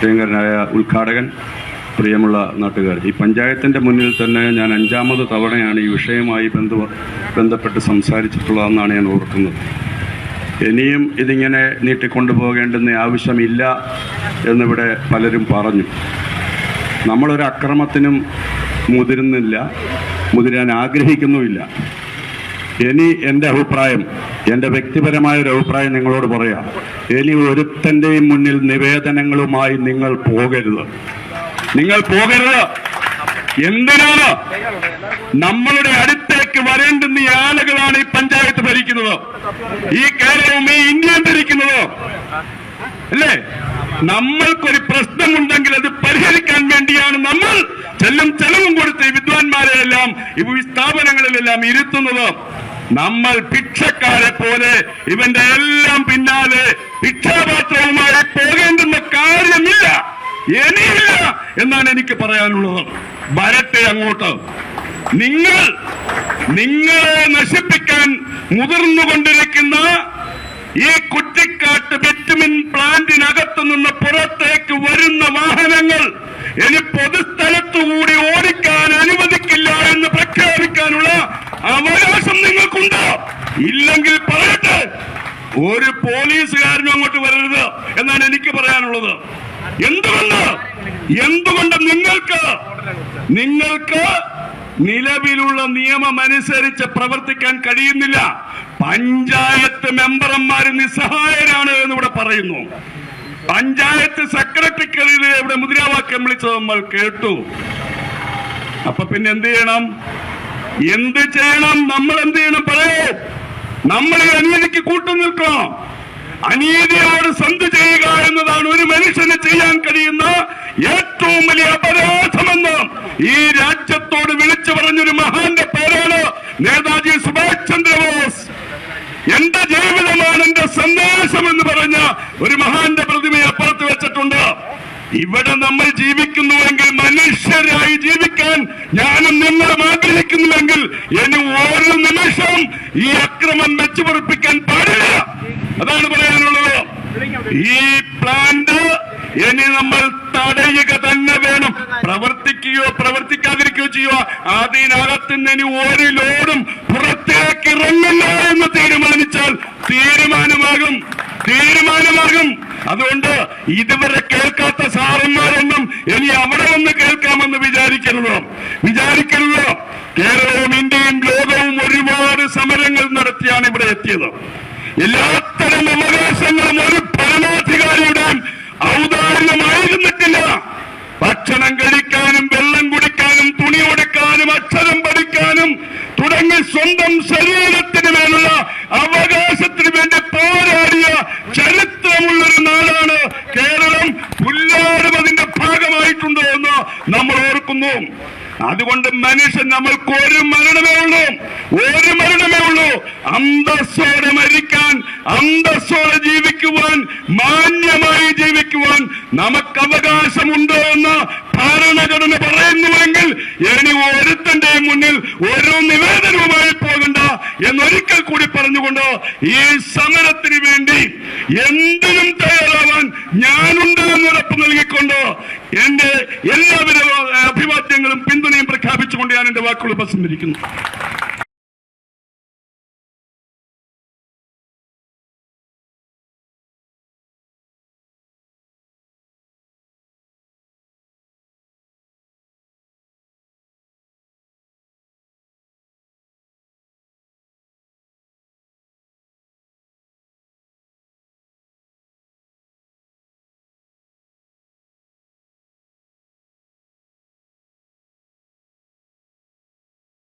പ്രിയങ്കരനായ ഉദ്ഘാടകൻ, പ്രിയമുള്ള നാട്ടുകാർ, ഈ പഞ്ചായത്തിൻ്റെ മുന്നിൽ തന്നെ ഞാൻ 5ാമത് തവണയാണ് ഈ വിഷയവുമായി ബന്ധപ്പെട്ട് സംസാരിച്ചിട്ടുള്ളതെന്നാണ് ഞാൻ ഓർക്കുന്നത്. ഇനിയും ഇതിങ്ങനെ നീട്ടിക്കൊണ്ടുപോകേണ്ടുന്ന ആവശ്യമില്ല എന്നിവിടെ പലരും പറഞ്ഞു. നമ്മളൊരു അക്രമത്തിനും മുതിരാൻ ആഗ്രഹിക്കുന്നുമില്ല. ഇനി എൻ്റെ അഭിപ്രായം, എൻ്റെ വ്യക്തിപരമായൊരു അഭിപ്രായം നിങ്ങളോട് പറയാം. ഇനി ഒരുത്തൻ്റെയും മുന്നിൽ നിവേദനങ്ങളുമായി നിങ്ങൾ പോകരുത്. എന്തിനാണ്? നമ്മളുടെ അടുത്തേക്ക് വരേണ്ടുന്ന ഈ ആളുകളാണ് ഈ പഞ്ചായത്ത് ഭരിക്കുന്നത്, ഈ കേരളവും ഈ ഇന്ത്യയും ഭരിക്കുന്നത്, അല്ലേ? നമ്മൾക്കൊരു പ്രശ്നമുണ്ടെങ്കിൽ അത് പരിഹരിക്കാൻ വേണ്ടിയാണ് നമ്മൾ ചെലവും കൊടുത്ത് വിദ്വാൻമാരെയെല്ലാം ഈ സ്ഥാപനങ്ങളിലെല്ലാം ഇരുത്തുന്നത്. നമ്മൾ ഭിക്ഷക്കാരെ പോലെ ഇവന്റെ എല്ലാം പിന്നാലെ ഭിക്ഷാപാത്രവുമായി പോകേണ്ടുന്ന കാര്യമില്ല, ഇനിയില്ല എന്നാണ് എനിക്ക് പറയാനുള്ളത്. വരട്ടെ അങ്ങോട്ട്. നിങ്ങളെ നശിപ്പിക്കാൻ മുതിർന്നുകൊണ്ടിരിക്കുന്ന ഈ കുറ്റിക്കാട്ട് ബിറ്റുമിൻ പ്ലാന്റിനകത്തു നിന്ന് പുറത്തേക്ക് വരുന്ന വാഹനങ്ങൾ ഇനി പൊതുസ്ഥലത്തുകൂടി ഓടിക്കാൻ അനുവദിക്കില്ല എന്ന് പ്രഖ്യാപിക്കാനുള്ള അവകാശം നിങ്ങൾക്കുണ്ട്. ഇല്ലെങ്കിൽ പറയട്ടെ, ഒരു പോലീസുകാരനും അങ്ങോട്ട് വരരുത് എന്നാണ് എനിക്ക് പറയാനുള്ളത്. എന്തുകൊണ്ട് നിങ്ങൾക്ക് നിലവിലുള്ള നിയമം അനുസരിച്ച് പ്രവർത്തിക്കാൻ കഴിയുന്നില്ല? പഞ്ചായത്ത് മെമ്പർമാർ നിസ്സഹായരാണ് എന്നിവിടെ പറയുന്നു. പഞ്ചായത്ത് സെക്രട്ടറിക്കെതിരെ ഇവിടെ മുദ്രാവാക്യം വിളിച്ചത് നമ്മൾ കേട്ടു. അപ്പൊ പിന്നെ എന്ത് ചെയ്യണം? നമ്മൾ എന്ത് ചെയ്യണം? പറയൂ. നമ്മൾ ഈ അനീതിക്ക് കൂട്ടുനിൽക്കണം. അനീതിയോട് സന്ധി ചെയ്യുക എന്നതാണ് ഒരു മനുഷ്യന് ചെയ്യാൻ കഴിയുന്ന ഏറ്റവും വലിയ അപരാധമെന്ന് ഈ രാജ്യത്തോട് വിളിച്ചു പറഞ്ഞൊരു മഹാന്റെ പേരാണ് നേതാജി സുഭാഷ് ചന്ദ്രബോസ്. എന്റെ ജീവിതമാണ് എന്റെ സന്ദേശം എന്ന് പറഞ്ഞ ഒരു മഹാന്റെ പ്രതിമയെ അപ്പുറത്ത് വെച്ചിട്ടുണ്ട്. ഇവിടെ നമ്മൾ ജീവിക്കുന്നുവെങ്കിൽ, മനുഷ്യരായി ജീവിക്കാൻ ഞാനും നിങ്ങളും ആഗ്രഹിക്കുന്നുവെങ്കിൽ, ഇനി ഓരോ നിമിഷം ഈ അക്രമം വെച്ചുപൊറിപ്പിക്കാൻ പാടില്ല. അതാണ് പറയാനുള്ളത്. ഈ പ്ലാന്റ് ഇനി നമ്മൾ തടയുക തന്നെ വേണം. പ്രവർത്തിക്കുകയോ പ്രവർത്തിക്കാതിരിക്കുകയോ ചെയ്യുക. അതിനകത്തുനിന്ന് ഇനി ഒരു ലോഡും പുറത്തേക്ക് ഇറങ്ങില്ല എന്ന് തീരുമാനിച്ചാൽ തീരുമാനമാകും. അതുകൊണ്ട് ഇതുവരെ കേൾക്കാത്ത സാറന്മാരൊന്നും ഇനി അവിടെ വന്ന് കേൾക്കാമെന്ന് വിചാരിക്കരുത്. കേരളവും ഇന്ത്യയും ലോകവും ഒരുപാട് സമരങ്ങൾ നടത്തിയാണ് ഇവിടെ എത്തിയത്. എല്ലാത്തരം അവകാശങ്ങളും ഒരു ഭരണാധികാരിയുടെയും ഔദാര്യമായിരുന്നിട്ടില്ല. ഭക്ഷണം കഴിക്കാനും വെള്ളം കുടിക്കാനും തുണി ഉടുക്കാനും അക്ഷരം പഠിക്കാനും തുടങ്ങി സ്വന്തം ശരീരത്തിന് മേലുള്ള അവകാശത്തിന് വേണ്ടി പോരാടിയ ചരിത്രമുള്ളൊരു നാടാണ് കേരളം. പുല്ലാടും അതിന്റെ ഭാഗമായിട്ടുണ്ടോ എന്ന് നമ്മൾ ഓർക്കുന്നു. അതുകൊണ്ട് മനുഷ്യൻ നമ്മൾക്ക് ഒരു മരണമേ ഉള്ളൂ. അന്തസ്സോടെ മരിക്കാൻ, അന്തസ്സോടെ ജീവിക്കുവാൻ, മാന്യമായി ജീവിക്കുവാൻ നമുക്ക് അവകാശമുണ്ടോ എന്ന് ഭരണഘടന പറയുന്നുവെങ്കിൽ ഇനി ഒരുത്തന്റെ മുന്നിൽ ഒരു നിവേദനവുമായി പോകണ്ട എന്നൊരിക്കൽ കൂടി പറഞ്ഞുകൊണ്ട് ഈ സമരത്തിന് വേണ്ടി എന്തിനും തയ്യാറാവാൻ ഞാനുണ്ട് എന്നുറപ്പ് നൽകിക്കൊണ്ട് എന്റെ എല്ലാവിധ അഭിവാദ്യങ്ങളും പിന്തുണയും പ്രഖ്യാപിച്ചുകൊണ്ട് ഞാൻ എന്റെ വാക്കുകൾ ഉപസംഹരിക്കുന്നു.